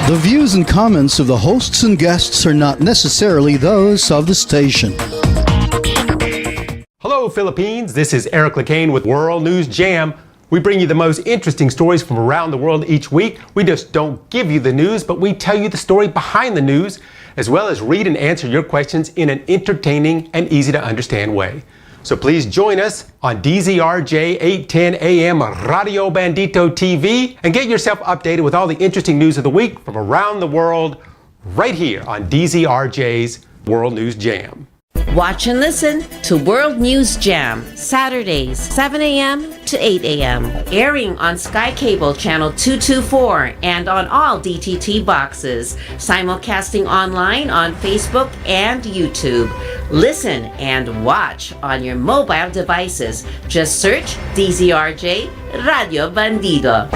The views and comments of the hosts and guests are not necessarily those of the station. Hello, Philippines. This is LeCain with World News Jam. We bring you the most interesting stories from around the world each week. We just don't give you the news, but we tell you the story behind the news, as well as read and answer your questions in an entertaining and easy to understand way. So please join us on DZRJ 810 AM Radio Bandito TV and get yourself updated with all the interesting news of the week from around the world right here on DZRJ's World News Jam. Watch and listen to World News Jam, Saturdays, 7 a.m. to 8 a.m. Airing on Sky Cable Channel 224 and on all DTT boxes. Simulcasting online on Facebook and YouTube. Listen and watch on your mobile devices. Just search DZRJ Radio Bandito.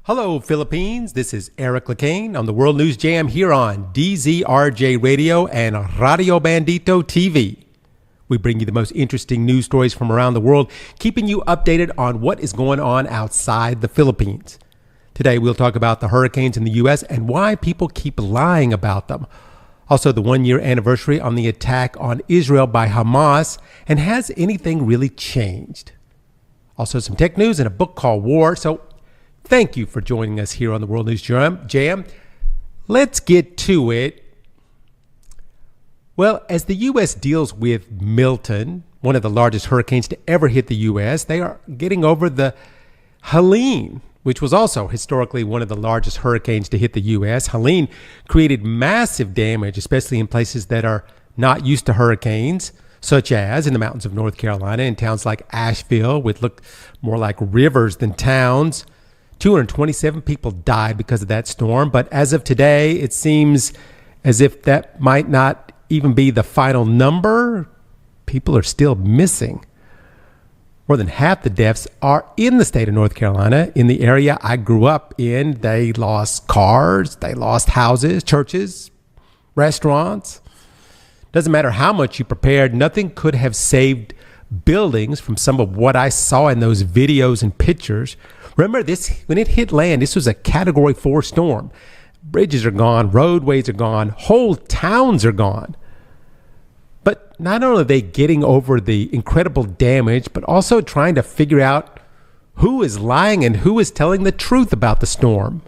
Hello, Philippines. This is LeCain on the World News Jam here on DZRJ Radio and Radio Bandito TV. We bring you the most interesting news stories from around the world, keeping you updated on what is going on outside the Philippines. Today, we'll talk about the hurricanes in the U.S. and why people keep lying about them. Also, the one-year anniversary on the attack on Israel by Hamas, and has anything really changed? Also, some tech news and a book called War. So, thank you for joining us here on the World News Jam. Let's get to it. Well, as the U.S. deals with Milton, one of the largest hurricanes to ever hit the U.S., they are getting over the Helene, which was also historically one of the largest hurricanes to hit the U.S. Helene created massive damage, especially in places that are not used to hurricanes, such as in the mountains of North Carolina, in towns like Asheville, which look more like rivers than towns. 227 people died because of that storm, but as of today, it seems as if that might not even be the final number. People are still missing. More than half the deaths are in the state of North Carolina. In the area I grew up in, they lost cars, they lost houses, churches, restaurants. Doesn't matter how much you prepared, nothing could have saved buildings from some of what I saw in those videos and pictures. Remember this, when it hit land, this was a Category 4 storm. Bridges are gone, roadways are gone, whole towns are gone. But not only are they getting over the incredible damage, but also trying to figure out who is lying and who is telling the truth about the storm.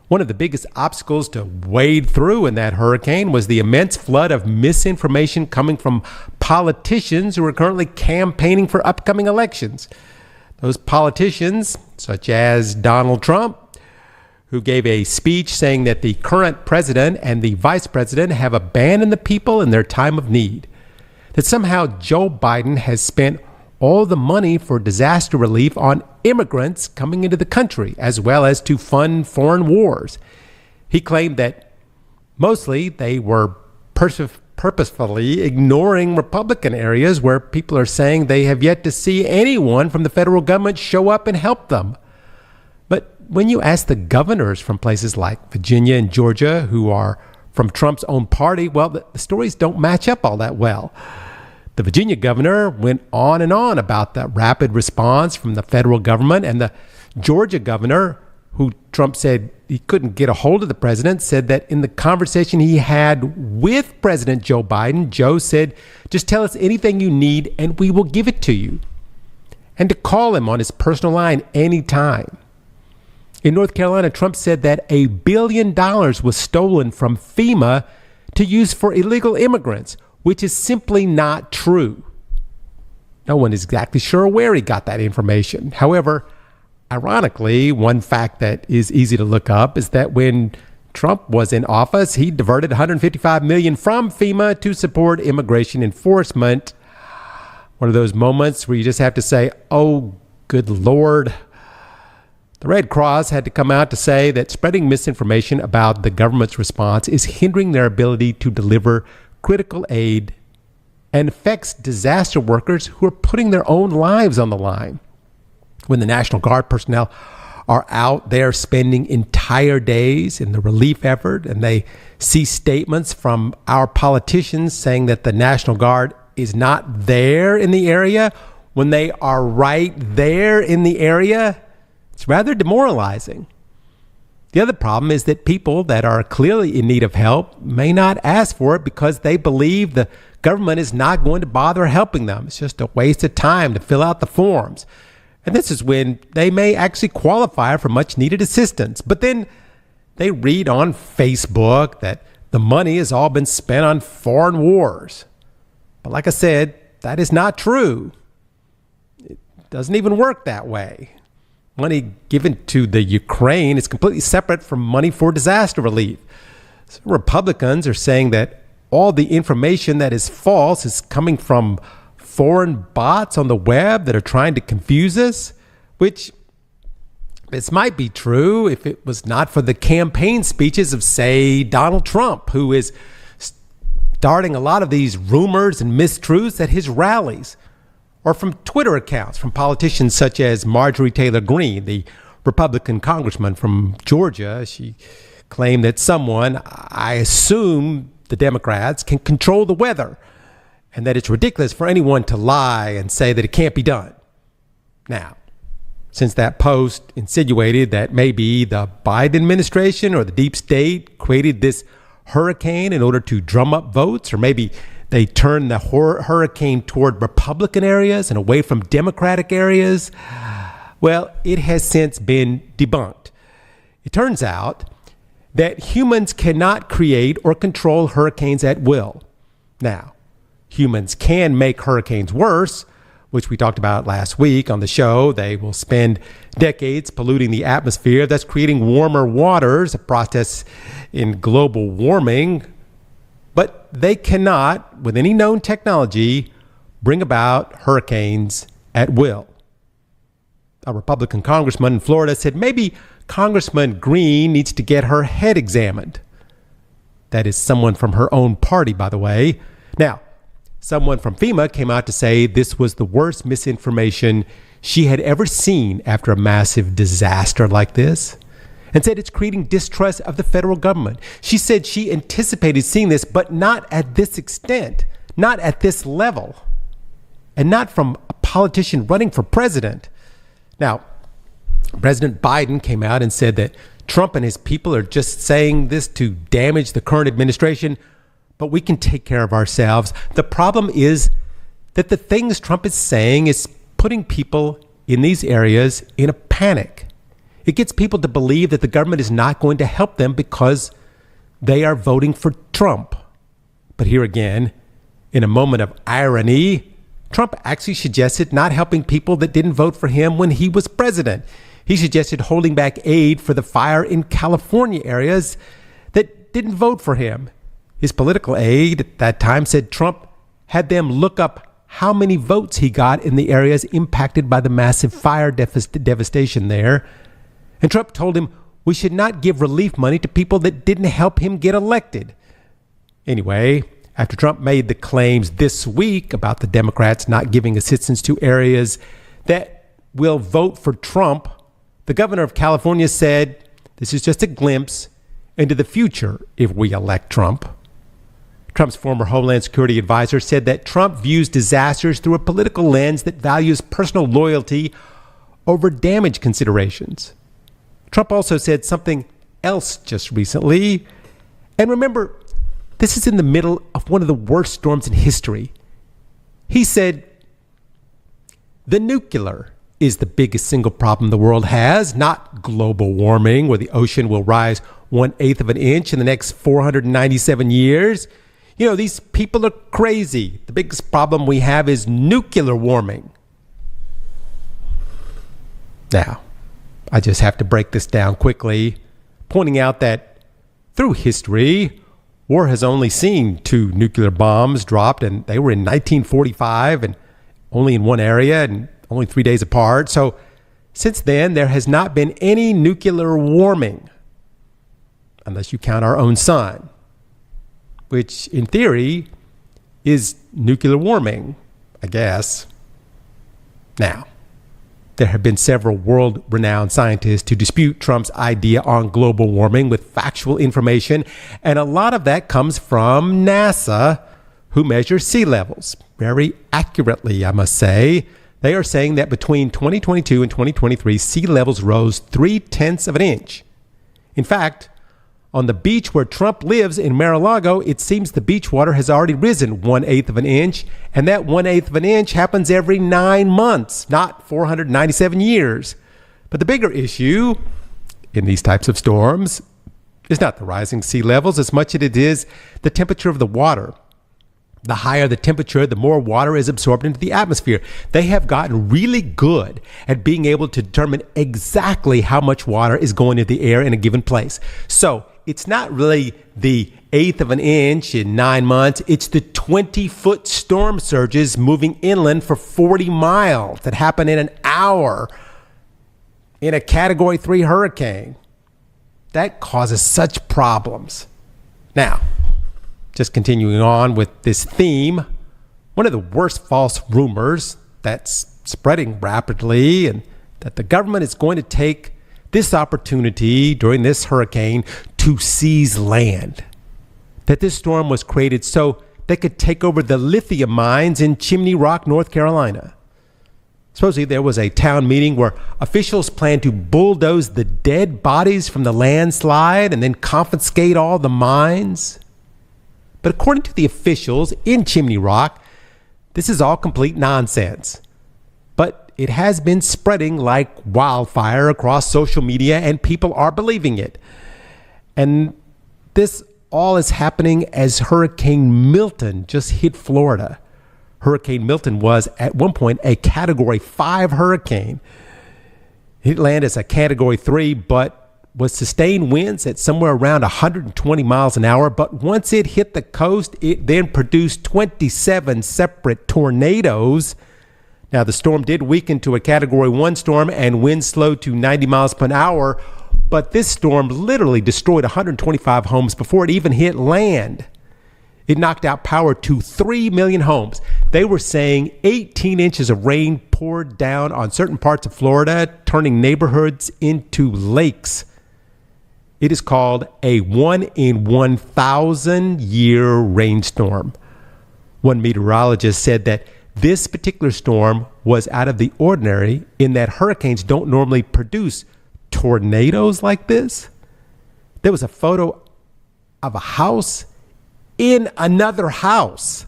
One of the biggest obstacles to wade through in that hurricane was the immense flood of misinformation coming from politicians who are currently campaigning for upcoming elections. Those politicians, such as Donald Trump, who gave a speech saying that the current president and the vice president have abandoned the people in their time of need. That somehow Joe Biden has spent all the money for disaster relief on immigrants coming into the country, as well as to fund foreign wars. He claimed that mostly they were purposefully ignoring Republican areas where people are saying they have yet to see anyone from the federal government show up and help them. But when you ask the governors from places like Virginia and Georgia, who are from Trump's own party, well, the stories don't match up all that well. The Virginia governor went on and on about the rapid response from the federal government, and the Georgia governor, who Trump said he couldn't get a hold of the president, said that in the conversation he had with President Joe Biden, Joe said, just tell us anything you need and we will give it to you. And to call him on his personal line anytime. In North Carolina, Trump said that $1 billion was stolen from FEMA to use for illegal immigrants, which is simply not true. No one is exactly sure where he got that information. However, ironically, one fact that is easy to look up is that when Trump was in office, he diverted $155 million from FEMA to support immigration enforcement. One of those moments where you just have to say, oh, good Lord. The Red Cross had to come out to say that spreading misinformation about the government's response is hindering their ability to deliver critical aid and affects disaster workers who are putting their own lives on the line. When the National Guard personnel are out there spending entire days in the relief effort, and they see statements from our politicians saying that the National Guard is not there in the area when they are right there in the area, it's rather demoralizing. The other problem is that people that are clearly in need of help may not ask for it because they believe the government is not going to bother helping them. It's just a waste of time to fill out the forms. And this is when they may actually qualify for much needed assistance. But then they read on Facebook that the money has all been spent on foreign wars. But like I said, that is not true. It doesn't even work that way. Money given to the Ukraine is completely separate from money for disaster relief. So Republicans are saying that all the information that is false is coming from foreign bots on the web that are trying to confuse us, which this might be true if it was not for the campaign speeches of, say, Donald Trump, who is starting a lot of these rumors and mistruths at his rallies, or from Twitter accounts from politicians such as Marjorie Taylor Greene, the Republican congressman from Georgia. She claimed that someone, I assume the Democrats, can control the weather, and that it's ridiculous for anyone to lie and say that it can't be done. Now, since that post insinuated that maybe the Biden administration or the deep state created this hurricane in order to drum up votes, or maybe they turned the hurricane toward Republican areas and away from Democratic areas, well, it has since been debunked. It turns out that humans cannot create or control hurricanes at will. Now, humans can make hurricanes worse, which we talked about last week on the show. They will spend decades polluting the atmosphere, thus creating warmer waters, a process in global warming. But they cannot, with any known technology, bring about hurricanes at will. A Republican congressman in Florida said maybe Congressman Greene needs to get her head examined. That is someone from her own party, by the way. Now, someone from FEMA came out to say this was the worst misinformation she had ever seen after a massive disaster like this, and said it's creating distrust of the federal government. She said she anticipated seeing this, but not at this extent, not at this level, and not from a politician running for president. Now, President Biden came out and said that Trump and his people are just saying this to damage the current administration, but we can take care of ourselves. The problem is that the things Trump is saying is putting people in these areas in a panic. It gets people to believe that the government is not going to help them because they are voting for Trump. But here again, in a moment of irony, Trump actually suggested not helping people that didn't vote for him when he was president. He suggested holding back aid for the fire in California areas that didn't vote for him. His political aide at that time said Trump had them look up how many votes he got in the areas impacted by the massive fire devastation there. And Trump told him we should not give relief money to people that didn't help him get elected. Anyway, after Trump made the claims this week about the Democrats not giving assistance to areas that will vote for Trump, the governor of California said this is just a glimpse into the future if we elect Trump. Trump's former Homeland Security advisor said that Trump views disasters through a political lens that values personal loyalty over damage considerations. Trump also said something else just recently. And remember, this is in the middle of one of the worst storms in history. He said, the nuclear is the biggest single problem the world has, not global warming, where the ocean will rise 1/8 of an inch in the next 497 years. You know, these people are crazy. The biggest problem we have is nuclear warming. Now, I just have to break this down quickly, pointing out that through history, war has only seen 2 nuclear bombs dropped, and they were in 1945 and only in one area and only 3 days apart. So since then, there has not been any nuclear warming, unless you count our own sun, which in theory is nuclear warming, I guess. Now, there have been several world-renowned scientists to dispute Trump's idea on global warming with factual information, and a lot of that comes from NASA, who measure sea levels very accurately, I must say. They are saying that between 2022 and 2023, sea levels rose 0.3 of an inch. In fact, on the beach where Trump lives in Mar-a-Lago, it seems the beach water has already risen 1/8 of an inch, and that 1/8 of an inch happens every 9 months, not 497 years. But the bigger issue in these types of storms is not the rising sea levels as much as it is the temperature of the water. The higher the temperature, the more water is absorbed into the atmosphere. They have gotten really good at being able to determine exactly how much water is going into the air in a given place. So it's not really the 1/8 of an inch in 9 months. It's the 20-foot storm surges moving inland for 40 miles that happen in an hour in a Category 3 hurricane. That causes such problems. Now, just continuing on with this theme, one of the worst false rumors that's spreading rapidly, and that the government is going to take this opportunity during this hurricane to seize land. That this storm was created so they could take over the lithium mines in Chimney Rock, North Carolina. Supposedly there was a town meeting where officials planned to bulldoze the dead bodies from the landslide and then confiscate all the mines. But according to the officials in Chimney Rock, this is all complete nonsense. But it has been spreading like wildfire across social media, and people are believing it. And this all is happening as Hurricane Milton just hit Florida. Hurricane Milton was at one point a Category 5 hurricane. It landed as a Category 3, but was sustained winds at somewhere around 120 miles an hour. But once it hit the coast, it then produced 27 separate tornadoes. Now, the storm did weaken to a Category 1 storm and winds slowed to 90 miles per hour. But this storm literally destroyed 125 homes before it even hit land. It knocked out power to 3 million homes. They were saying 18 inches of rain poured down on certain parts of Florida, turning neighborhoods into lakes. It is called a 1 in 1,000 year rainstorm. One meteorologist said that this particular storm was out of the ordinary in that hurricanes don't normally produce tornadoes like this. There was a photo of a house in another house.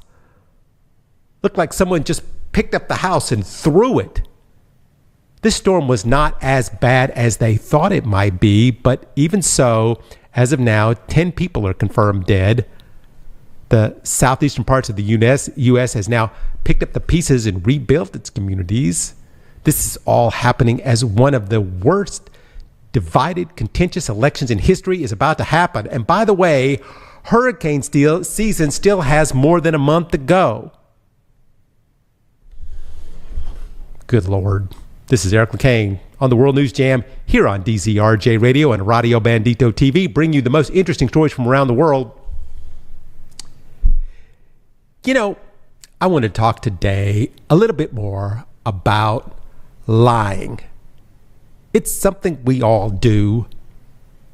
Looked like someone just picked up the house and threw it. This storm was not as bad as they thought it might be, but even so, as of now, 10 people are confirmed dead. The southeastern parts of the U.S. has now picked up the pieces and rebuilt its communities. This is all happening as one of the worst divided, contentious elections in history is about to happen. And by the way, hurricane season still has more than a month to go. Good Lord. This is Eric LeCain on the World News Jam here on DZRJ Radio and Radio Bandito TV, bring you the most interesting stories from around the world. You know, I want to talk today a little bit more about lying. It's something we all do.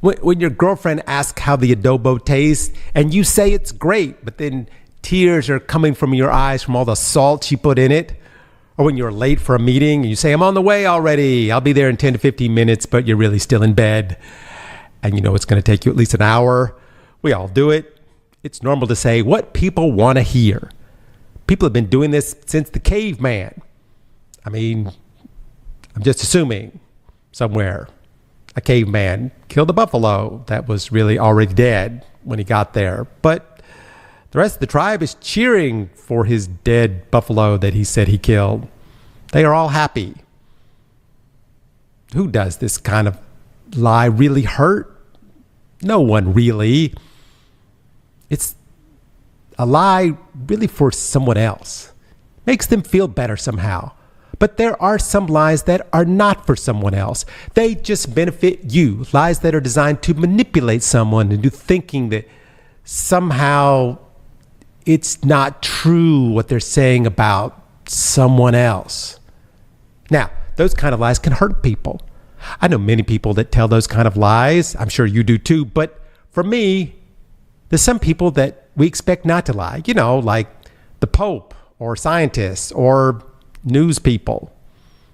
When your girlfriend asks how the adobo tastes and you say it's great, but then tears are coming from your eyes from all the salt she put in it. Or when you're late for a meeting and you say, I'm on the way already. I'll be there in 10 to 15 minutes, but you're really still in bed. And you know it's going to take you at least an hour. We all do it. It's normal to say what people want to hear. People have been doing this since the caveman. I mean, I'm just assuming somewhere a caveman killed a buffalo that was really already dead when he got there. But the rest of the tribe is cheering for his dead buffalo that he said he killed. They are all happy. Who does this kind of lie really hurt? No one really. It's a lie really for someone else. Makes them feel better somehow. But there are some lies that are not for someone else. They just benefit you. Lies that are designed to manipulate someone into thinking that somehow it's not true what they're saying about someone else. Now, those kind of lies can hurt people. I know many people that tell those kind of lies. I'm sure you do too. But for me, there's some people that we expect not to lie. You know, like the Pope or scientists or news people.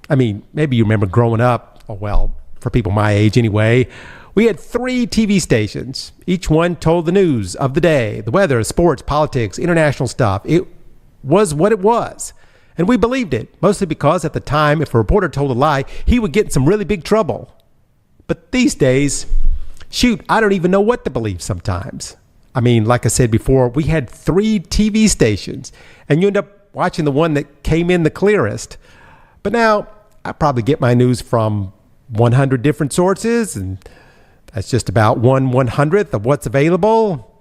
I mean, maybe you remember growing up, oh well, for people my age anyway, we had 3 TV stations. Each one told the news of the day, the weather, sports, politics, international stuff. It was what it was. And we believed it, mostly because at the time, if a reporter told a lie, he would get in some really big trouble. But these days, shoot, I don't even know what to believe sometimes. I mean, like I said before, we had 3 TV stations, and you end up watching the one that came in the clearest. But now, I probably get my news from 100 different sources, and that's just about 1/100th of what's available.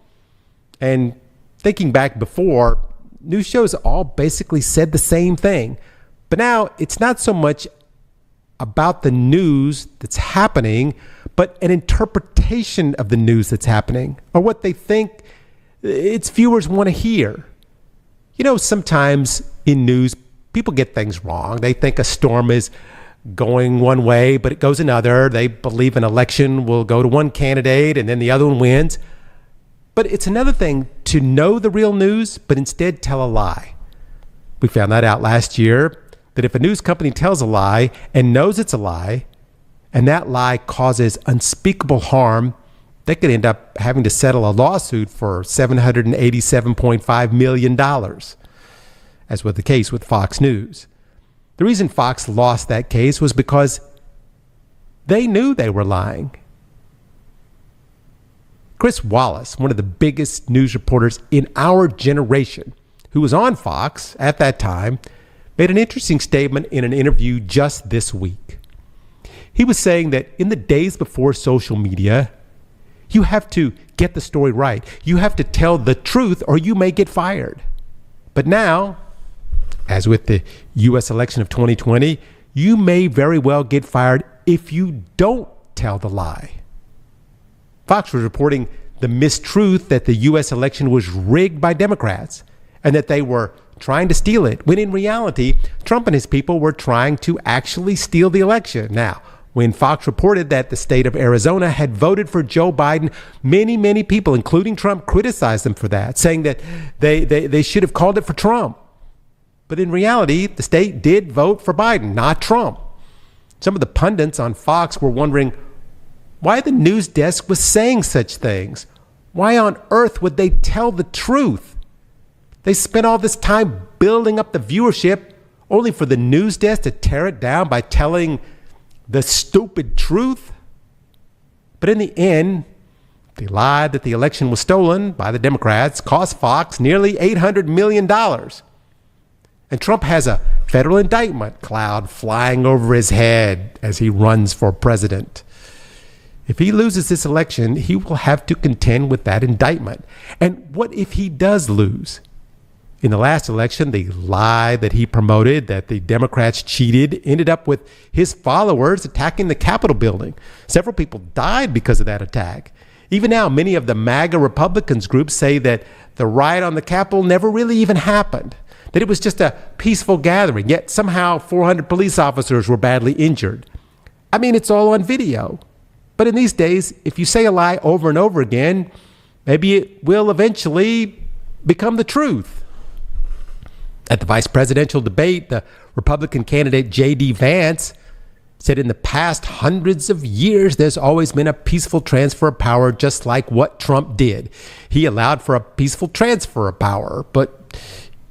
And thinking back before, news shows all basically said the same thing. But now it's not so much about the news that's happening, but an interpretation of the news that's happening, or what they think its viewers want to hear. You know, sometimes in news, people get things wrong. They think a storm is going one way, but it goes another. They believe an election will go to one candidate and then the other one wins. But it's another thing to know the real news, but instead tell a lie. We found that out last year, that if a news company tells a lie and knows it's a lie, and that lie causes unspeakable harm, they could end up having to settle a lawsuit for $787.5 million, as was the case with Fox News. The reason Fox lost that case was because they knew they were lying. Chris Wallace, one of the biggest news reporters in our generation, who was on Fox at that time, made an interesting statement in an interview just this week. He was saying that in the days before social media, you have to get the story right. You have to tell the truth or you may get fired. But now, as with the U.S. election of 2020, you may very well get fired if you don't tell the lie. Fox was reporting the mistruth that the U.S. election was rigged by Democrats and that they were trying to steal it, when in reality, Trump and his people were trying to actually steal the election. Now, when Fox reported that the state of Arizona had voted for Joe Biden, many people, including Trump, criticized them for that, saying that they should have called it for Trump. But in reality, the state did vote for Biden, not Trump. Some of the pundits on Fox were wondering why the news desk was saying such things. Why on earth would they tell the truth? They spent all this time building up the viewership only for the news desk to tear it down by telling the stupid truth. But in the end, the lie that the election was stolen by the Democrats cost Fox nearly $800 million. And Trump has a federal indictment cloud flying over his head as he runs for president. If he loses this election, he will have to contend with that indictment. And what if he does lose? In the last election, the lie that he promoted, that the Democrats cheated, ended up with his followers attacking the Capitol building. Several people died because of that attack. Even now, many of the MAGA Republicans groups say that the riot on the Capitol never really even happened, that it was just a peaceful gathering, yet somehow 400 police officers were badly injured. I mean, it's all on video. But in these days, if you say a lie over and over again, maybe it will eventually become the truth. At the vice presidential debate, the Republican candidate J.D. Vance said in the past hundreds of years, there's always been a peaceful transfer of power, just like what Trump did. He allowed for a peaceful transfer of power. But,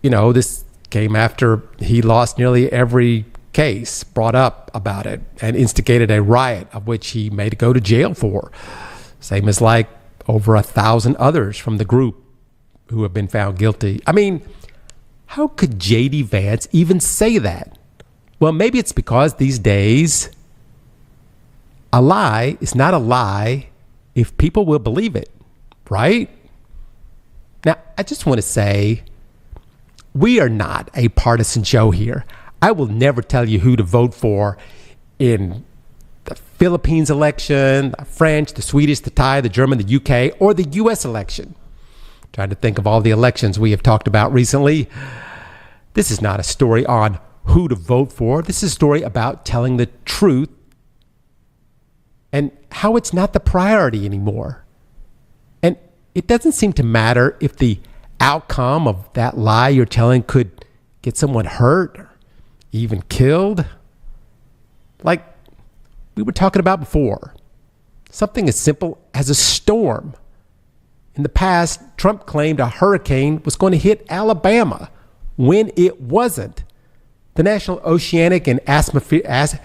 you know, this came after he lost nearly every case brought up about it and instigated a riot of which he made to go to jail for. Same as like over 1,000 others from the group who have been found guilty. I mean, how could J.D. Vance even say that? Well, maybe it's because these days a lie is not a lie if people will believe it, right? Now, I just want to say we are not a partisan show here. I will never tell you who to vote for in the Philippines election, the French, the Swedish, the Thai, the German, the UK, or the US election. Trying to think of all the elections we have talked about recently. This is not a story on who to vote for. This is a story about telling the truth and how it's not the priority anymore. And it doesn't seem to matter if the outcome of that lie you're telling could get someone hurt or even killed. Like we were talking about before, something as simple as a storm. In the past, Trump claimed a hurricane was going to hit Alabama when it wasn't. The National Oceanic and Atmospheric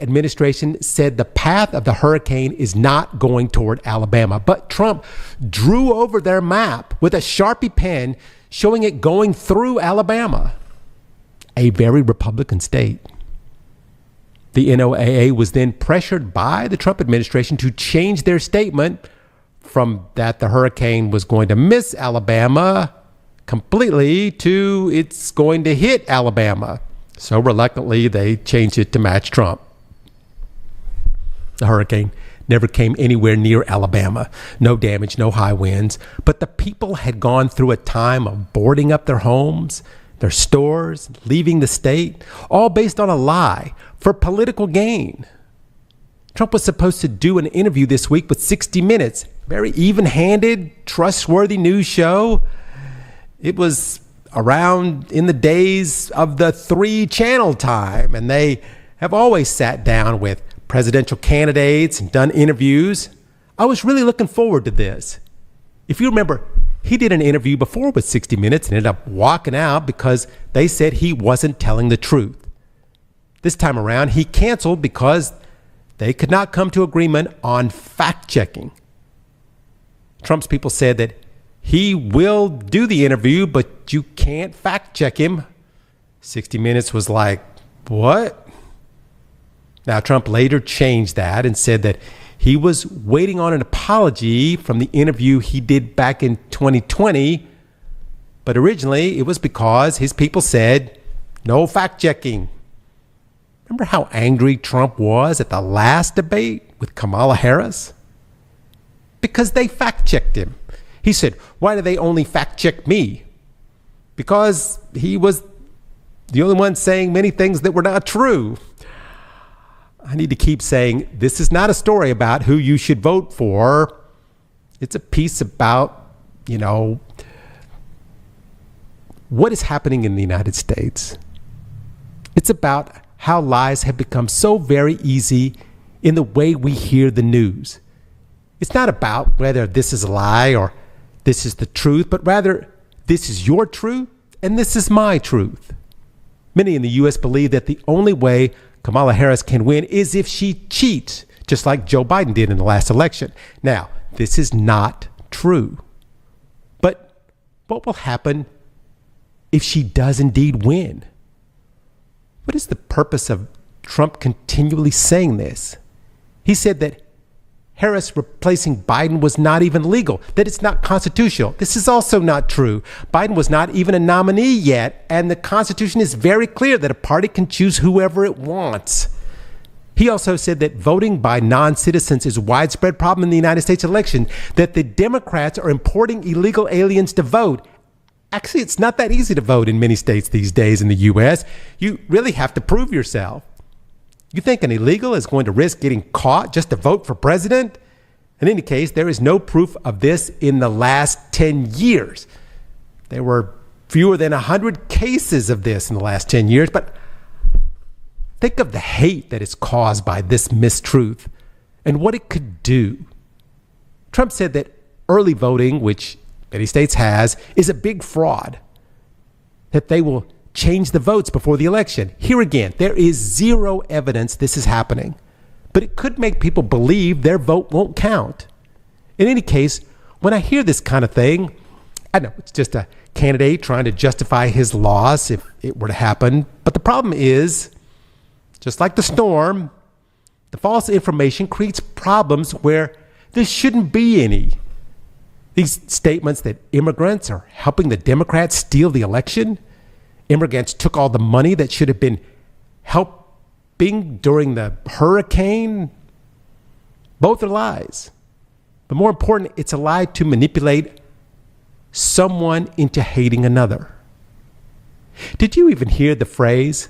Administration said the path of the hurricane is not going toward Alabama. But Trump drew over their map with a Sharpie pen showing it going through Alabama, a very Republican state. The NOAA was then pressured by the Trump administration to change their statement from that the hurricane was going to miss Alabama completely to it's going to hit Alabama. So reluctantly, they changed it to match Trump. The hurricane never came anywhere near Alabama. No damage, no high winds. But the people had gone through a time of boarding up their homes, their stores, leaving the state, all based on a lie for political gain. Trump was supposed to do an interview this week with 60 Minutes. Very even-handed, trustworthy news show. It was around in the days of the 3-channel time, and they have always sat down with presidential candidates and done interviews. I was really looking forward to this. If you remember, he did an interview before with 60 Minutes and ended up walking out because they said he wasn't telling the truth. This time around, he canceled because they could not come to agreement on fact-checking. Trump's people said that he will do the interview, but you can't fact-check him. 60 Minutes was like, what? Now, Trump later changed that and said that he was waiting on an apology from the interview he did back in 2020. But originally, it was because his people said, no fact-checking. Remember how angry Trump was at the last debate with Kamala Harris? Because they fact-checked him. He said, why do they only fact-check me? Because he was the only one saying many things that were not true. I need to keep saying, this is not a story about who you should vote for. It's a piece about, what is happening in the United States. It's about how lies have become so very easy in the way we hear the news. It's not about whether this is a lie or this is the truth, but rather this is your truth and this is my truth. Many in the U.S. believe that the only way Kamala Harris can win is if she cheats, just like Joe Biden did in the last election. Now, this is not true. But what will happen if she does indeed win? What is the purpose of Trump continually saying this? He said that Harris replacing Biden was not even legal, that it's not constitutional. This is also not true. Biden was not even a nominee yet, and the Constitution is very clear that a party can choose whoever it wants. He also said that voting by non-citizens is a widespread problem in the United States election, that the Democrats are importing illegal aliens to vote. Actually, it's not that easy to vote in many states these days in the U.S. You really have to prove yourself. You think an illegal is going to risk getting caught just to vote for president? In any case, there is no proof of this in the last 10 years. There were fewer than 100 cases of this in the last 10 years, but think of the hate that is caused by this mistruth and what it could do. Trump said that early voting, which many states has, is a big fraud, that they will change the votes before the election. Here again, there is zero evidence this is happening, but it could make people believe their vote won't count. In any case, when I hear this kind of thing, I know it's just a candidate trying to justify his loss if it were to happen. But the problem is, just like the storm, the false information creates problems where there shouldn't be any. These statements that immigrants are helping the Democrats steal the election, immigrants took all the money that should have been helping during the hurricane, both are lies. But more important, it's a lie to manipulate someone into hating another. Did you even hear the phrase,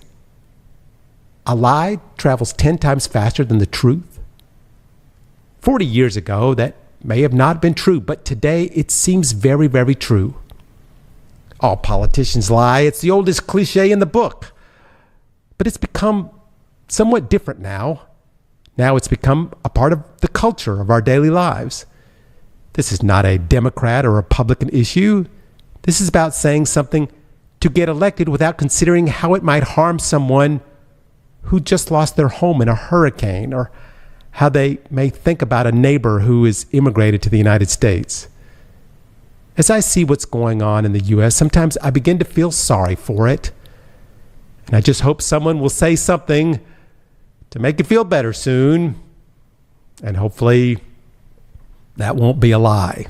a lie travels 10 times faster than the truth? 40 years ago, that may have not been true, but today it seems very, very true. All politicians lie. It's the oldest cliche in the book. But it's become somewhat different now. Now it's become a part of the culture of our daily lives. This is not a Democrat or Republican issue. This is about saying something to get elected without considering how it might harm someone who just lost their home in a hurricane, or how they may think about a neighbor who is immigrated to the United States. As I see what's going on in the U.S., sometimes I begin to feel sorry for it. And I just hope someone will say something to make it feel better soon. And hopefully that won't be a lie.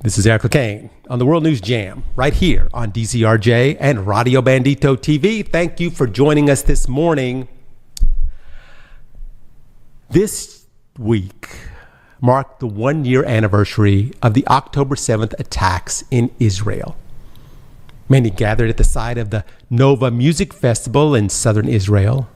This is LeCain on the World News Jam, right here on DCRJ and Radio Bandito TV. Thank you for joining us this morning. This week marked the 1-year anniversary of the October 7th attacks in Israel. Many gathered at the site of the Nova Music Festival in southern Israel.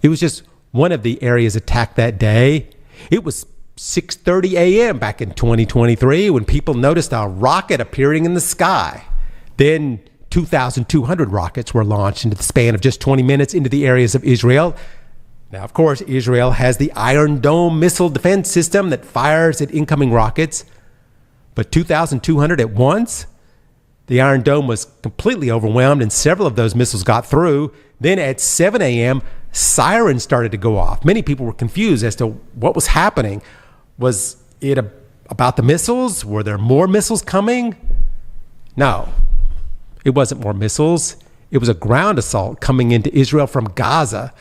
It was just one of the areas attacked that day. It was 6:30 a.m. back in 2023 when people noticed a rocket appearing in the sky. Then 2,200 rockets were launched into the span of just 20 minutes into the areas of Israel. Now, of course, Israel has the Iron Dome missile defense system that fires at incoming rockets. But 2,200 at once? The Iron Dome was completely overwhelmed and several of those missiles got through. Then at 7 a.m., sirens started to go off. Many people were confused as to what was happening. Was it about the missiles? Were there more missiles coming? No, it wasn't more missiles. It was a ground assault coming into Israel from Gaza.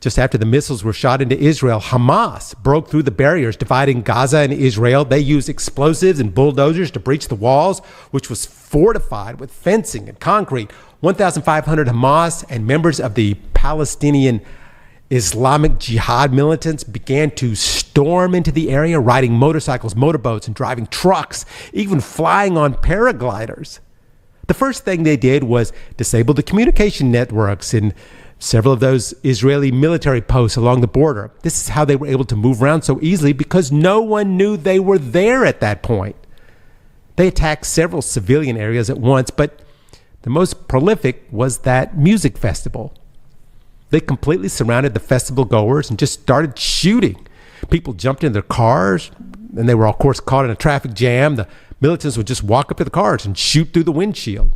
Just after the missiles were shot into Israel, Hamas broke through the barriers dividing Gaza and Israel. They used explosives and bulldozers to breach the walls, which was fortified with fencing and concrete. 1,500 Hamas and members of the Palestinian Islamic Jihad militants began to storm into the area, riding motorcycles, motorboats, and driving trucks, even flying on paragliders. The first thing they did was disable the communication networks in several of those Israeli military posts along the border. This is how they were able to move around so easily, because no one knew they were there at that point. They attacked several civilian areas at once, but the most prolific was that music festival. They completely surrounded the festival goers and just started shooting. People jumped in their cars, and they were, of course, caught in a traffic jam. The militants would just walk up to the cars and shoot through the windshield.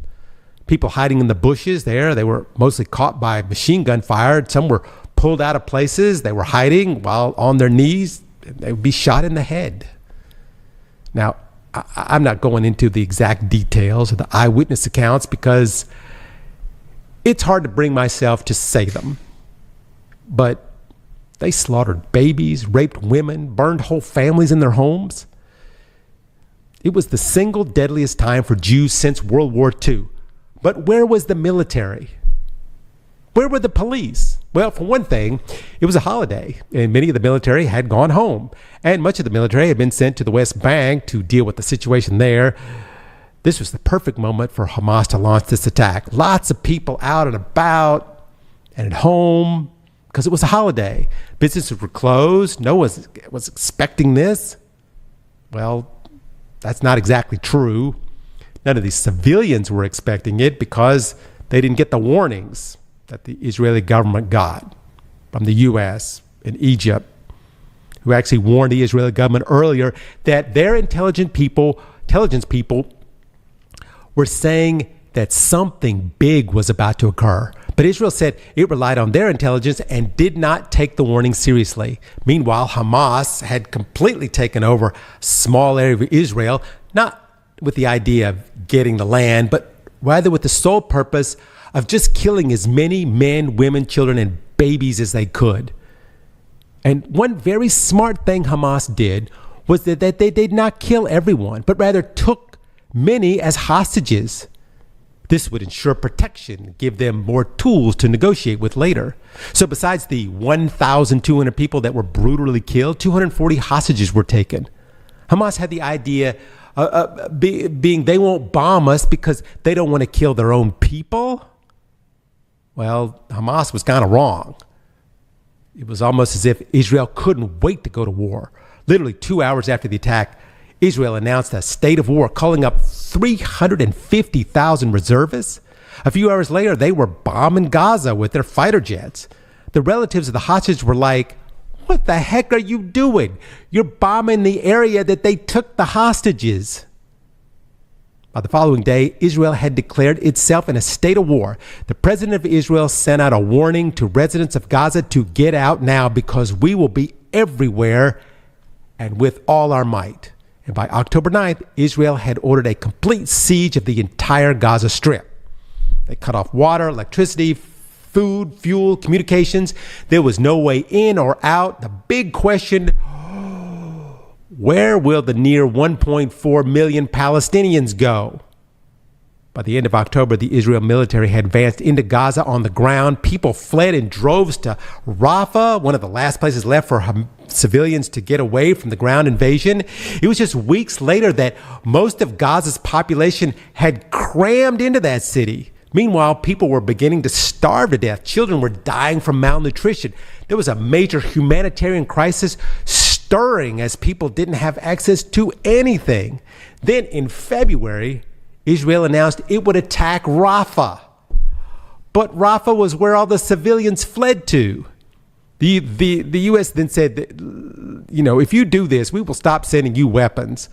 People hiding in the bushes there, they were mostly caught by machine gun fire. Some were pulled out of places. They were hiding while on their knees. They would be shot in the head. Now, I'm not going into the exact details of the eyewitness accounts because it's hard to bring myself to say them. But they slaughtered babies, raped women, burned whole families in their homes. It was the single deadliest time for Jews since World War II. But where was the military? Where were the police? Well, for one thing, it was a holiday, and many of the military had gone home, and much of the military had been sent to the West Bank to deal with the situation there. This was the perfect moment for Hamas to launch this attack. Lots of people out and about and at home because it was a holiday. Businesses were closed. No one was expecting this. Well, that's not exactly true. None of these civilians were expecting it because they didn't get the warnings that the Israeli government got from the U.S. and Egypt, who actually warned the Israeli government earlier that their intelligence people were saying that something big was about to occur. But Israel said it relied on their intelligence and did not take the warning seriously. Meanwhile, Hamas had completely taken over a small area of Israel, not with the idea of getting the land, but rather with the sole purpose of just killing as many men, women, children, and babies as they could. And one very smart thing Hamas did was that they did not kill everyone, but rather took many as hostages. This would ensure protection, give them more tools to negotiate with later. So besides the 1,200 people that were brutally killed, 240 hostages were taken. Hamas had the idea being they won't bomb us because they don't want to kill their own people. Well, Hamas was kind of wrong. It was almost as if Israel couldn't wait to go to war. Literally 2 hours after the attack, Israel announced a state of war, calling up 350,000 reservists. A few hours later, they were bombing Gaza with their fighter jets. The relatives of the hostages were like, "What the heck are you doing? You're bombing the area that they took the hostages." By the following day, Israel had declared itself in a state of war. The president of Israel sent out a warning to residents of Gaza to get out now because we will be everywhere and with all our might. And by October 9th, Israel had ordered a complete siege of the entire Gaza Strip. They cut off water, electricity, food, fuel, communications. There was no way in or out. The big question, where will the near 1.4 million Palestinians go? By the end of October, the Israel military had advanced into Gaza on the ground. People fled in droves to Rafah, one of the last places left for civilians to get away from the ground invasion. It was just weeks later that most of Gaza's population had crammed into that city. Meanwhile, people were beginning to starve to death. Children were dying from malnutrition. There was a major humanitarian crisis stirring as people didn't have access to anything. Then in February, Israel announced it would attack Rafah. But Rafah was where all the civilians fled to. The U.S. then said that, if you do this, we will stop sending you weapons.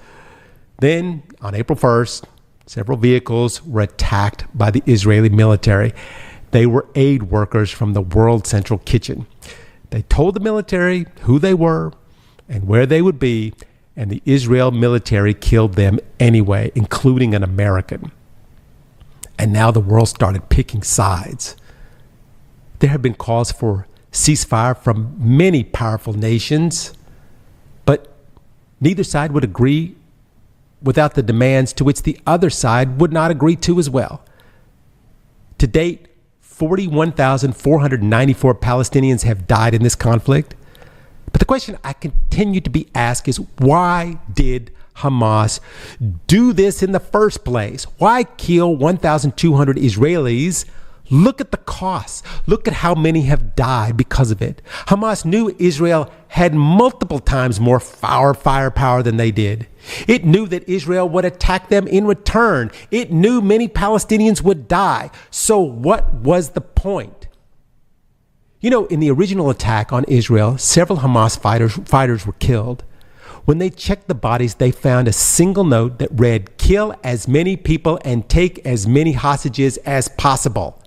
Then on April 1st, several vehicles were attacked by the Israeli military. They were aid workers from the World Central Kitchen. They told the military who they were and where they would be, and the Israel military killed them anyway, including an American. And now the world started picking sides. There have been calls for ceasefire from many powerful nations, but neither side would agree without the demands to which the other side would not agree to as well. To date, 41,494 Palestinians have died in this conflict. But the question I continue to be asked is, why did Hamas do this in the first place? Why kill 1,200 Israelis? Look at the costs. Look at how many have died because of it. Hamas knew Israel had multiple times more firepower than they did. It knew that Israel would attack them in return. It knew many Palestinians would die. So what was the point? In the original attack on Israel, several Hamas fighters were killed. When they checked the bodies, they found a single note that read, "Kill as many people and take as many hostages as possible."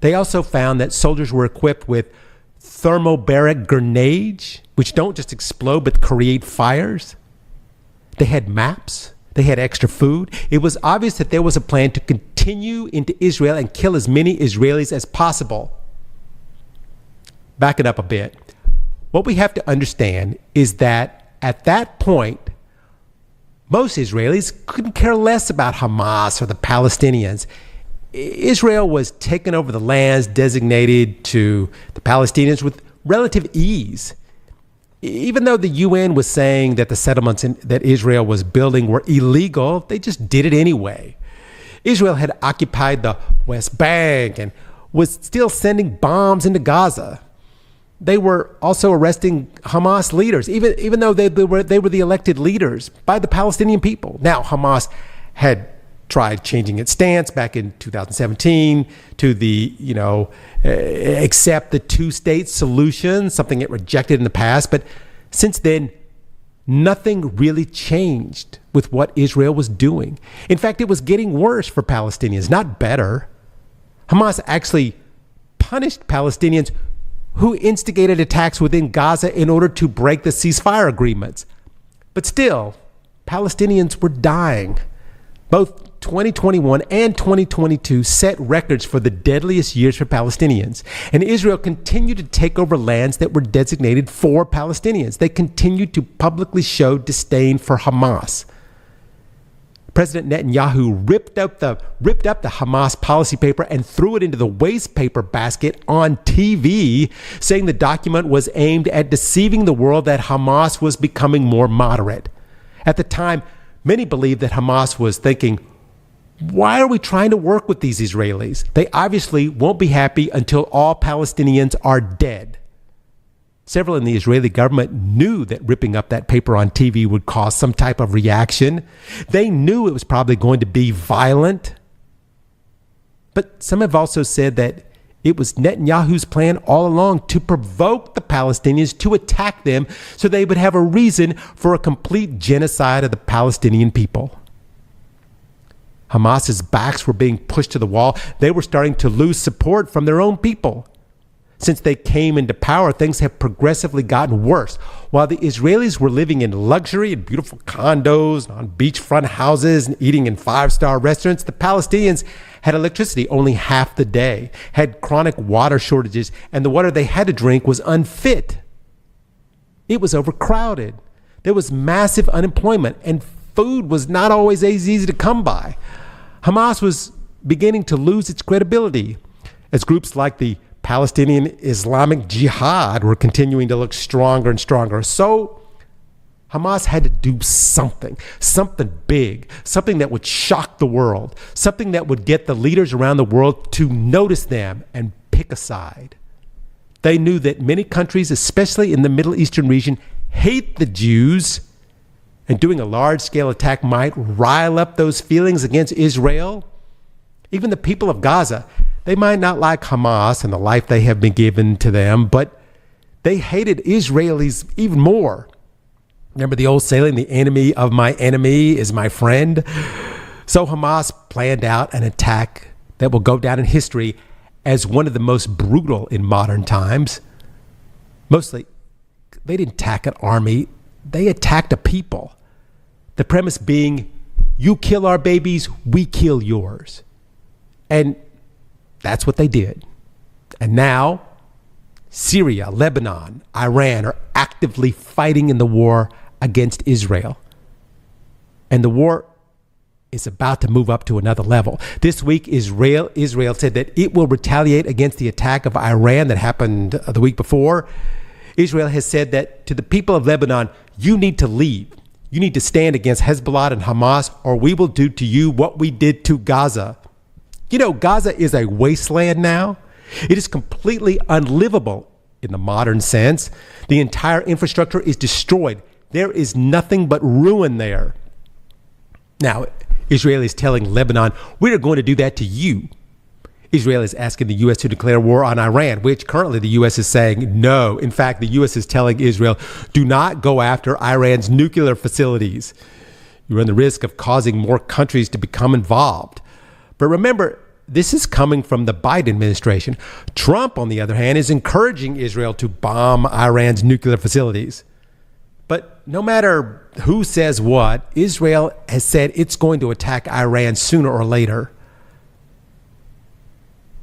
They also found that soldiers were equipped with thermobaric grenades, which don't just explode but create fires. They had maps. They had extra food. It was obvious that there was a plan to continue into Israel and kill as many Israelis as possible. Back it up a bit. What we have to understand is that at that point, most Israelis couldn't care less about Hamas or the Palestinians. Israel was taking over the lands designated to the Palestinians with relative ease. Even though the UN was saying that the settlements that Israel was building were illegal, they just did it anyway. Israel had occupied the West Bank and was still sending bombs into Gaza. They were also arresting Hamas leaders, even though they were the elected leaders by the Palestinian people. Now, Hamas had tried changing its stance back in 2017 to accept the two-state solution, something it rejected in the past. But since then, nothing really changed with what Israel was doing. In fact, it was getting worse for Palestinians, not better. Hamas actually punished Palestinians who instigated attacks within Gaza in order to break the ceasefire agreements. But still, Palestinians were dying. Both 2021 and 2022 set records for the deadliest years for Palestinians. And Israel continued to take over lands that were designated for Palestinians. They continued to publicly show disdain for Hamas. President Netanyahu ripped up the Hamas policy paper and threw it into the waste paper basket on TV, saying the document was aimed at deceiving the world that Hamas was becoming more moderate. At the time, many believed that Hamas was thinking, why are we trying to work with these Israelis? They obviously won't be happy until all Palestinians are dead. Several in the Israeli government knew that ripping up that paper on TV would cause some type of reaction. They knew it was probably going to be violent. But some have also said that it was Netanyahu's plan all along to provoke the Palestinians to attack them so they would have a reason for a complete genocide of the Palestinian people. Hamas's backs were being pushed to the wall. They were starting to lose support from their own people. Since they came into power, things have progressively gotten worse. While the Israelis were living in luxury in beautiful condos, on beachfront houses, and eating in five-star restaurants, the Palestinians had electricity only half the day, had chronic water shortages, and the water they had to drink was unfit. It was overcrowded. There was massive unemployment, and food was not always as easy to come by. Hamas was beginning to lose its credibility as groups like the Palestinian Islamic Jihad were continuing to look stronger and stronger. So Hamas had to do something big, something that would shock the world, something that would get the leaders around the world to notice them and pick a side. They knew that many countries, especially in the Middle Eastern region, hate the Jews, and doing a large-scale attack might rile up those feelings against Israel. Even the people of Gaza, they might not like Hamas and the life they have been given to them, but they hated Israelis even more. Remember the old saying, the enemy of my enemy is my friend? So Hamas planned out an attack that will go down in history as one of the most brutal in modern times. Mostly, they didn't attack an army, they attacked a people. The premise being, you kill our babies, we kill yours. And that's what they did. And now, Syria, Lebanon, Iran are actively fighting in the war against Israel. And the war is about to move up to another level. This week, Israel said that it will retaliate against the attack of Iran that happened the week before. Israel has said that to the people of Lebanon, you need to leave. You need to stand against Hezbollah and Hamas, or we will do to you what we did to Gaza. You know, Gaza is a wasteland now. It is completely unlivable in the modern sense. The entire infrastructure is destroyed. There is nothing but ruin there. Now, Israel is telling Lebanon, we're going to do that to you. Israel is asking the U.S. to declare war on Iran, which currently the U.S. is saying no. In fact, the U.S. is telling Israel, do not go after Iran's nuclear facilities. You run the risk of causing more countries to become involved. But remember, this is coming from the Biden administration. Trump, on the other hand, is encouraging Israel to bomb Iran's nuclear facilities. But no matter who says what, Israel has said it's going to attack Iran sooner or later.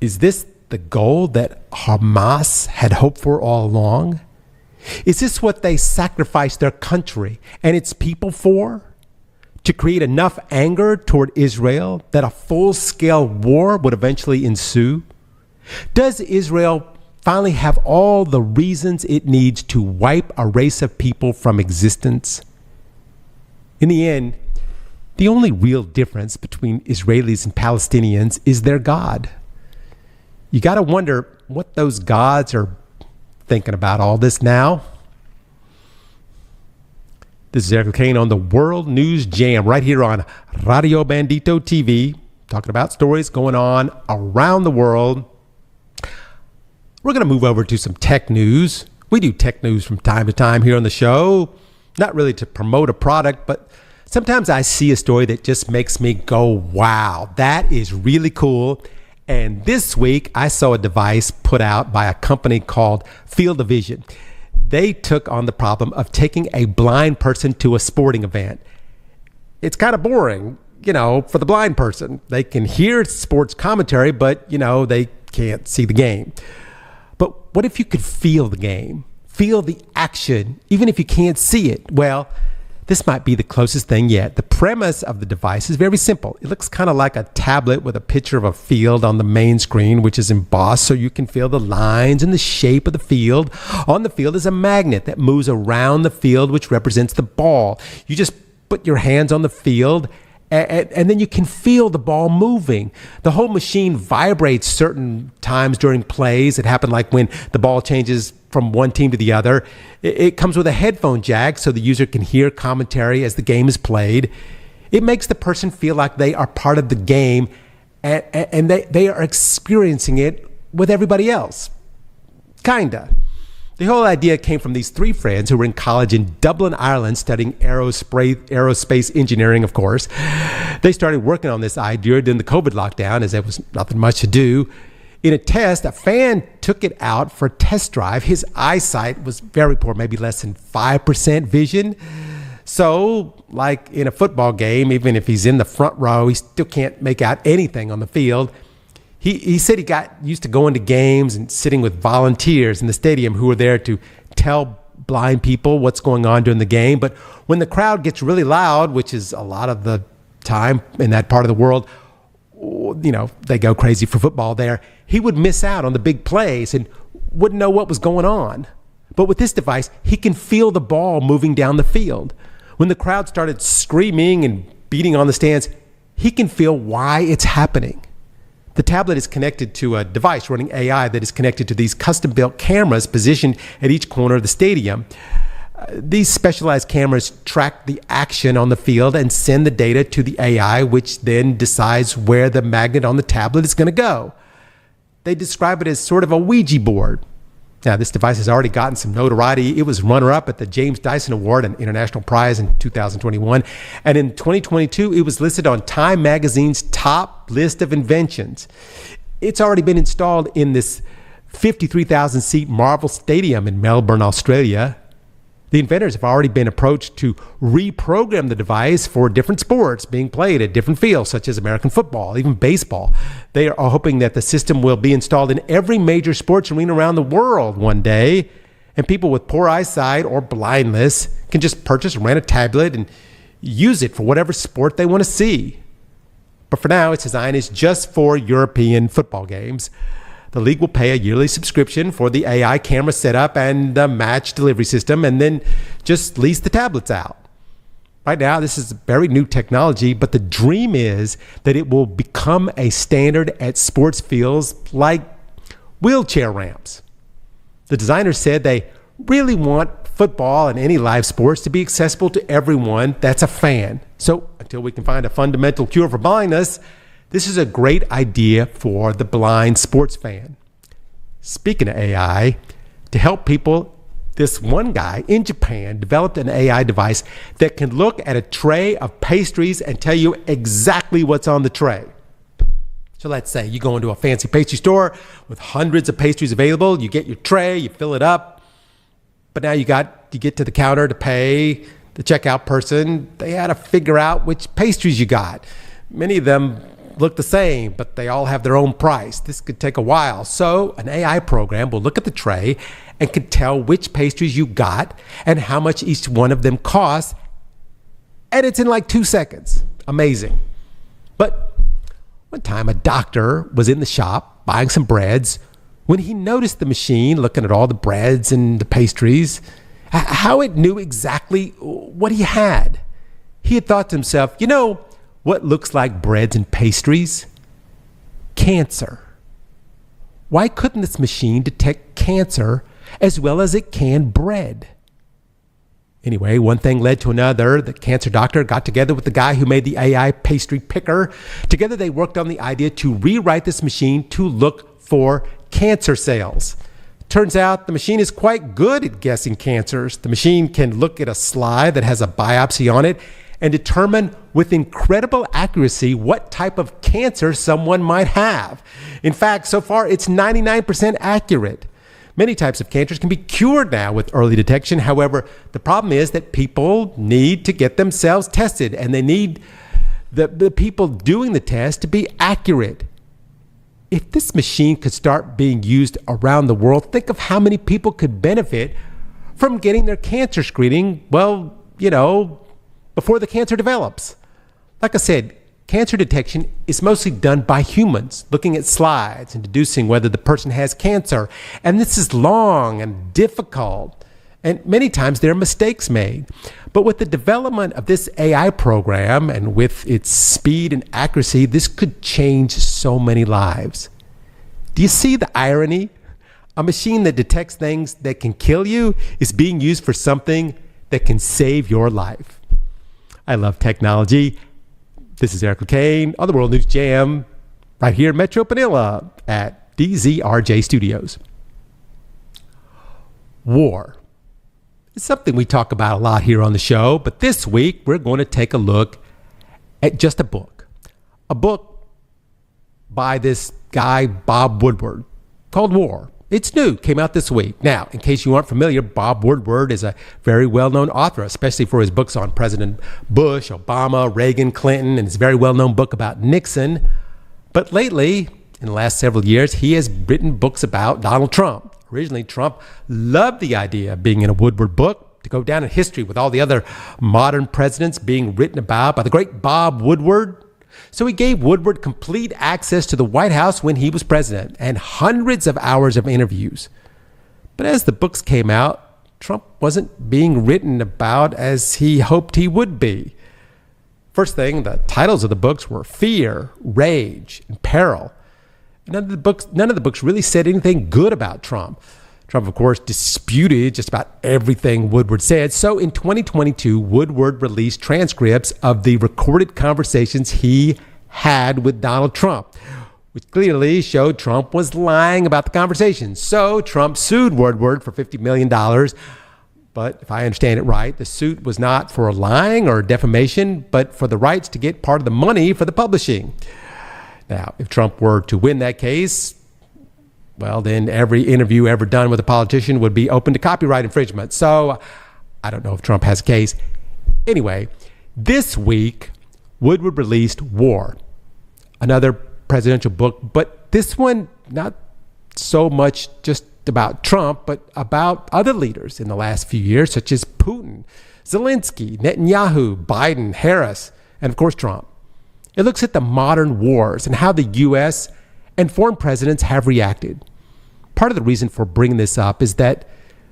Is this the goal that Hamas had hoped for all along? Is this what they sacrificed their country and its people for? To create enough anger toward Israel that a full-scale war would eventually ensue? Does Israel finally have all the reasons it needs to wipe a race of people from existence? In the end, the only real difference between Israelis and Palestinians is their God. You got to wonder what those gods are thinking about all this now. This is LeCain on the World News Jam right here on Radio Bandito TV, talking about stories going on around the world. We're going to move over to some tech news. We do tech news from time to time here on the show, not really to promote a product, but sometimes I see a story that just makes me go, wow, that is really cool. And this week, I saw a device put out by a company called Field of Vision. They took on the problem of taking a blind person to a sporting event. It's kind of boring, for the blind person. They can hear sports commentary, but, they can't see the game. But what if you could feel the game, feel the action, even if you can't see it? Well, this might be the closest thing yet. The premise of the device is very simple. It looks kind of like a tablet with a picture of a field on the main screen, which is embossed so you can feel the lines and the shape of the field. On the field is a magnet that moves around the field, which represents the ball. You just put your hands on the field, and then you can feel the ball moving. The whole machine vibrates certain times during plays. It happened like when the ball changes from one team to the other. It comes with a headphone jack so the user can hear commentary as the game is played. It makes the person feel like they are part of the game and they are experiencing it with everybody else. Kinda. The whole idea came from these three friends who were in college in Dublin, Ireland, studying aerospace engineering, of course. They started working on this idea during the COVID lockdown as there was nothing much to do. In a test, a fan took it out for a test drive. His eyesight was very poor, maybe less than 5% vision. So, like in a football game, even if he's in the front row, he still can't make out anything on the field. He said he got used to going to games and sitting with volunteers in the stadium who were there to tell blind people what's going on during the game. But when the crowd gets really loud, which is a lot of the time in that part of the world, you know, they go crazy for football there, he would miss out on the big plays and wouldn't know what was going on. But with this device, he can feel the ball moving down the field. When the crowd started screaming and beating on the stands, he can feel why it's happening. The tablet is connected to a device running AI that is connected to these custom-built cameras positioned at each corner of the stadium. These specialized cameras track the action on the field and send the data to the AI, which then decides where the magnet on the tablet is going to go. They describe it as sort of a Ouija board. Now, this device has already gotten some notoriety. It was runner-up at the James Dyson Award, an international prize, in 2021. And in 2022, it was listed on Time Magazine's top list of inventions. It's already been installed in this 53,000-seat Marvel Stadium in Melbourne, Australia. The inventors have already been approached to reprogram the device for different sports being played at different fields, such as American football, even baseball. They are hoping that the system will be installed in every major sports arena around the world one day, and people with poor eyesight or blindness can just purchase or rent a tablet and use it for whatever sport they want to see. But for now, its design is just for European football games. The league will pay a yearly subscription for the AI camera setup and the match delivery system, and then just lease the tablets out. Right now, this is very new technology, but the dream is that it will become a standard at sports fields like wheelchair ramps. The designers said they really want football and any live sports to be accessible to everyone that's a fan. So until we can find a fundamental cure for blindness, this is a great idea for the blind sports fan. Speaking of AI, to help people, this one guy in Japan developed an AI device that can look at a tray of pastries and tell you exactly what's on the tray. So let's say you go into a fancy pastry store with hundreds of pastries available. You get your tray, you fill it up, but now you get to the counter to pay. The checkout person, they had to figure out which pastries you got. Many of them look the same, but they all have their own price. This could take a while. So an AI program will look at the tray and can tell which pastries you got and how much each one of them costs. And it's in like 2 seconds. Amazing. But one time a doctor was in the shop buying some breads when he noticed the machine looking at all the breads and the pastries, how it knew exactly what he had. He had thought to himself, you know, what looks like breads and pastries? Cancer. Why couldn't this machine detect cancer as well as it can bread? Anyway, one thing led to another. The cancer doctor got together with the guy who made the AI pastry picker. Together they worked on the idea to rewrite this machine to look for cancer cells. Turns out the machine is quite good at guessing cancers. The machine can look at a slide that has a biopsy on it and determine with incredible accuracy what type of cancer someone might have. In fact, so far it's 99% accurate. Many types of cancers can be cured now with early detection. However, the problem is that people need to get themselves tested, and they need the people doing the test to be accurate. If this machine could start being used around the world, think of how many people could benefit from getting their cancer screening, well, you know, before the cancer develops. Like I said, cancer detection is mostly done by humans, looking at slides and deducing whether the person has cancer. And this is long and difficult, and many times there are mistakes made. But with the development of this AI program and with its speed and accuracy, this could change so many lives. Do you see the irony? A machine that detects things that can kill you is being used for something that can save your life. I love technology. This is Eric LeCain on the World News Jam, right here in Metro Manila at DZRJ Studios. War. It's something we talk about a lot here on the show, but this week we're going to take a look at just a book. A book by this guy, Bob Woodward, called War. It's new, came out this week. Now, in case you aren't familiar, Bob Woodward is a very well-known author, especially for his books on President Bush, Obama, Reagan, Clinton, and his very well-known book about Nixon. But lately, in the last several years, he has written books about Donald Trump. Originally, Trump loved the idea of being in a Woodward book to go down in history with all the other modern presidents being written about by the great Bob Woodward. So he gave Woodward complete access to the White House when he was president and hundreds of hours of interviews. But as the books came out, Trump wasn't being written about as he hoped he would be. First thing, the titles of the books were Fear, Rage, and Peril. None of the books really said anything good about Trump. Trump, of course, disputed just about everything Woodward said. So in 2022, Woodward released transcripts of the recorded conversations he had with Donald Trump, which clearly showed Trump was lying about the conversations. So Trump sued Woodward for $50 million. But if I understand it right, the suit was not for lying or defamation, but for the rights to get part of the money for the publishing. Now, if Trump were to win that case, well, then every interview ever done with a politician would be open to copyright infringement. So I don't know if Trump has a case. Anyway, this week, Woodward released War, another presidential book, but this one not so much just about Trump, but about other leaders in the last few years, such as Putin, Zelensky, Netanyahu, Biden, Harris, and of course Trump. It looks at the modern wars and how the U.S. and foreign presidents have reacted. Part of the reason for bringing this up is that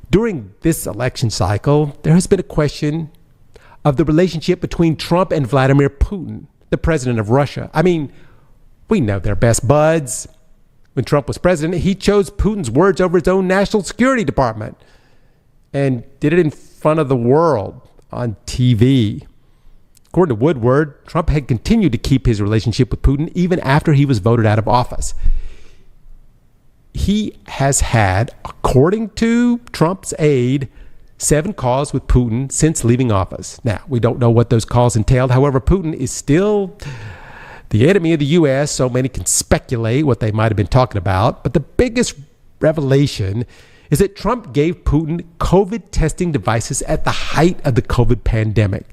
during this election cycle, there has been a question of the relationship between Trump and Vladimir Putin, the president of Russia. I mean, we know they're best buds. When Trump was president, he chose Putin's words over his own national security department and did it in front of the world on TV. According to Woodward, Trump had continued to keep his relationship with Putin even after he was voted out of office. He has had, according to Trump's aide, 7 calls with Putin since leaving office. Now, we don't know what those calls entailed. However, Putin is still the enemy of the U.S., so many can speculate what they might have been talking about. But the biggest revelation is that Trump gave Putin COVID testing devices at the height of the COVID pandemic,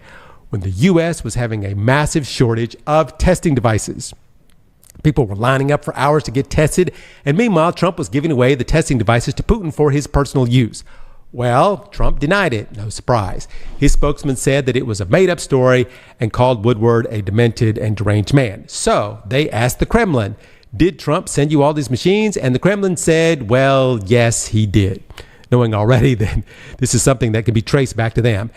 when the U.S. was having a massive shortage of testing devices. People were lining up for hours to get tested, and meanwhile, Trump was giving away the testing devices to Putin for his personal use. Well, Trump denied it, no surprise. His spokesman said that it was a made-up story and called Woodward a demented and deranged man. So they asked the Kremlin, did Trump send you all these machines? And the Kremlin said, well, yes, he did, knowing already that this is something that can be traced back to them.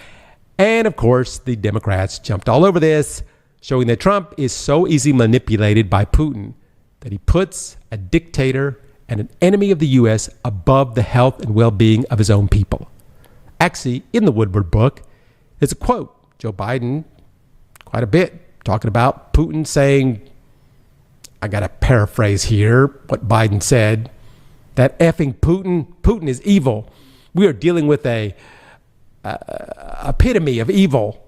And of course, the Democrats jumped all over this, showing that Trump is so easily manipulated by Putin that he puts a dictator and an enemy of the U.S. above the health and well-being of his own people. Actually, in the Woodward book, there's a quote, Joe Biden, quite a bit, talking about Putin saying, I got to paraphrase here what Biden said, that effing Putin is evil. We are dealing with a epitome of evil.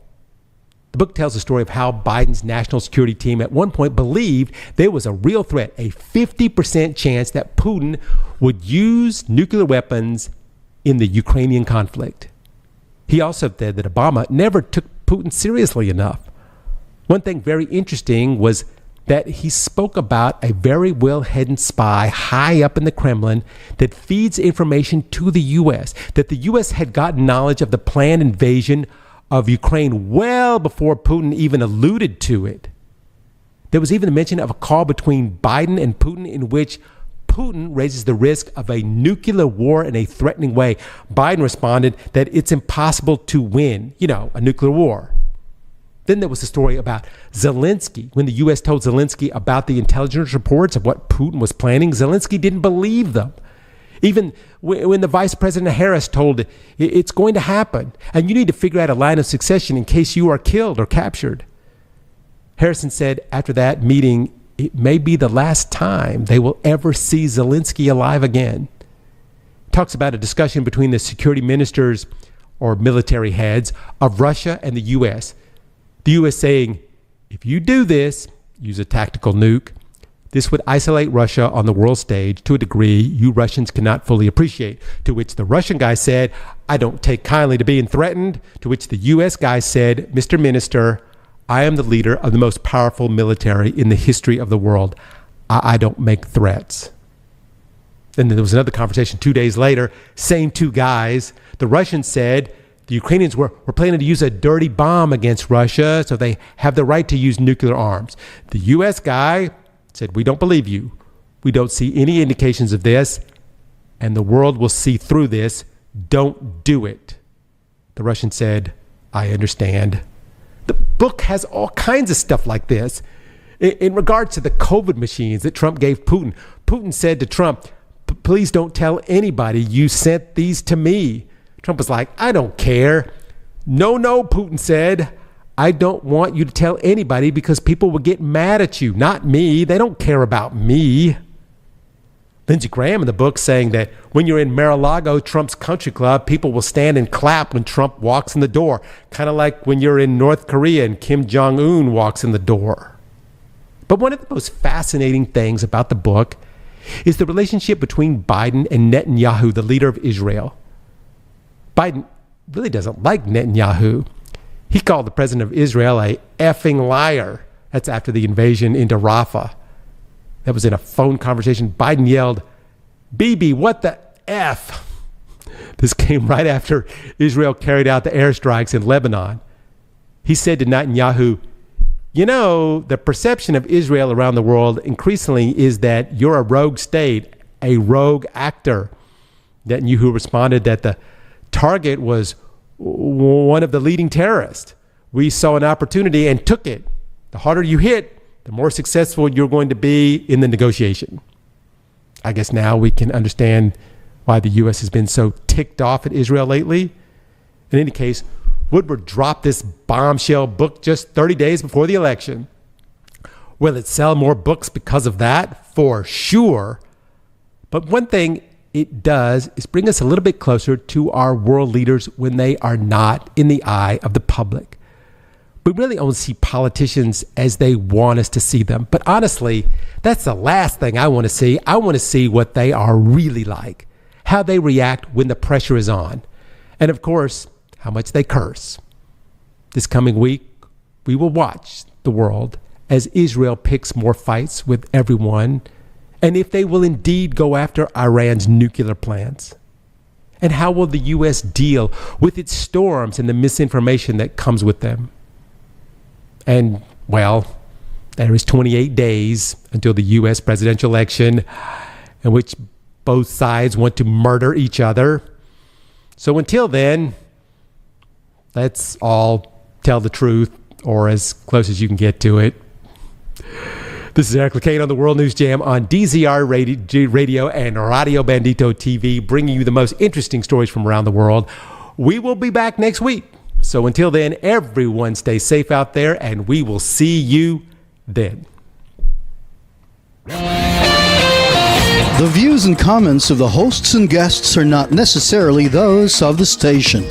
The book tells the story of how Biden's national security team at one point believed there was a real threat, a 50% chance that Putin would use nuclear weapons in the Ukrainian conflict. He also said that Obama never took Putin seriously enough. One thing very interesting was that he spoke about a very well-hidden spy high up in the Kremlin that feeds information to the U.S., that the U.S. had gotten knowledge of the planned invasion of Ukraine well before Putin even alluded to it. There was even a mention of a call between Biden and Putin in which Putin raises the risk of a nuclear war in a threatening way. Biden responded that it's impossible to win, a nuclear war. Then there was the story about Zelensky. When the U.S. told Zelensky about the intelligence reports of what Putin was planning, Zelensky didn't believe them. Even when the Vice President Harris told it's going to happen, and you need to figure out a line of succession in case you are killed or captured. Harrison said after that meeting, it may be the last time they will ever see Zelensky alive again. Talks about a discussion between the security ministers or military heads of Russia and the U.S. The U.S. saying, if you do this, use a tactical nuke, this would isolate Russia on the world stage to a degree you Russians cannot fully appreciate. To which the Russian guy said, I don't take kindly to being threatened. To which the U.S. guy said, Mr. Minister, I am the leader of the most powerful military in the history of the world. I don't make threats. Then there was another conversation 2 days later, same two guys. The Russians said the Ukrainians were planning to use a dirty bomb against Russia, so they have the right to use nuclear arms. The U.S. guy said, we don't believe you. We don't see any indications of this, and the world will see through this. Don't do it. The Russian said, I understand. The book has all kinds of stuff like this. In regards to the COVID machines that Trump gave Putin, Putin said to Trump, please don't tell anybody you sent these to me. Trump was like, I don't care. No, Putin said, I don't want you to tell anybody because people will get mad at you, not me. They don't care about me. Lindsey Graham in the book saying that when you're in Mar-a-Lago, Trump's country club, people will stand and clap when Trump walks in the door. Kind of like when you're in North Korea and Kim Jong-un walks in the door. But one of the most fascinating things about the book is the relationship between Biden and Netanyahu, the leader of Israel. Biden really doesn't like Netanyahu. He called the president of Israel a effing liar. That's after the invasion into Rafah. That was in a phone conversation. Biden yelled, Bibi, what the F? This came right after Israel carried out the airstrikes in Lebanon. He said to Netanyahu, you know, the perception of Israel around the world increasingly is that you're a rogue state, a rogue actor. Netanyahu responded that the target was one of the leading terrorists. We saw an opportunity and took it. The harder you hit, the more successful you're going to be in the negotiation. I guess now we can understand why the U.S. has been so ticked off at Israel lately. In any case, Woodward dropped this bombshell book just 30 days before the election. Will it sell more books because of that? For sure. But one thing it does is bring us a little bit closer to our world leaders when they are not in the eye of the public. We really only see politicians as they want us to see them. But honestly, that's the last thing I want to see. I want to see what they are really like, how they react when the pressure is on, and of course, how much they curse. This coming week, we will watch the world as Israel picks more fights with everyone, and if they will indeed go after Iran's nuclear plans. And how will the U.S. deal with its storms and the misinformation that comes with them? And, well, there is 28 days until the U.S. presidential election in which both sides want to murder each other. So until then, let's all tell the truth, or as close as you can get to it. This is Eric LeCain on the World News Jam on DZR Radio and Radio Bandito TV, bringing you the most interesting stories from around the world. We will be back next week. So until then, everyone stay safe out there, and we will see you then. The views and comments of the hosts and guests are not necessarily those of the station.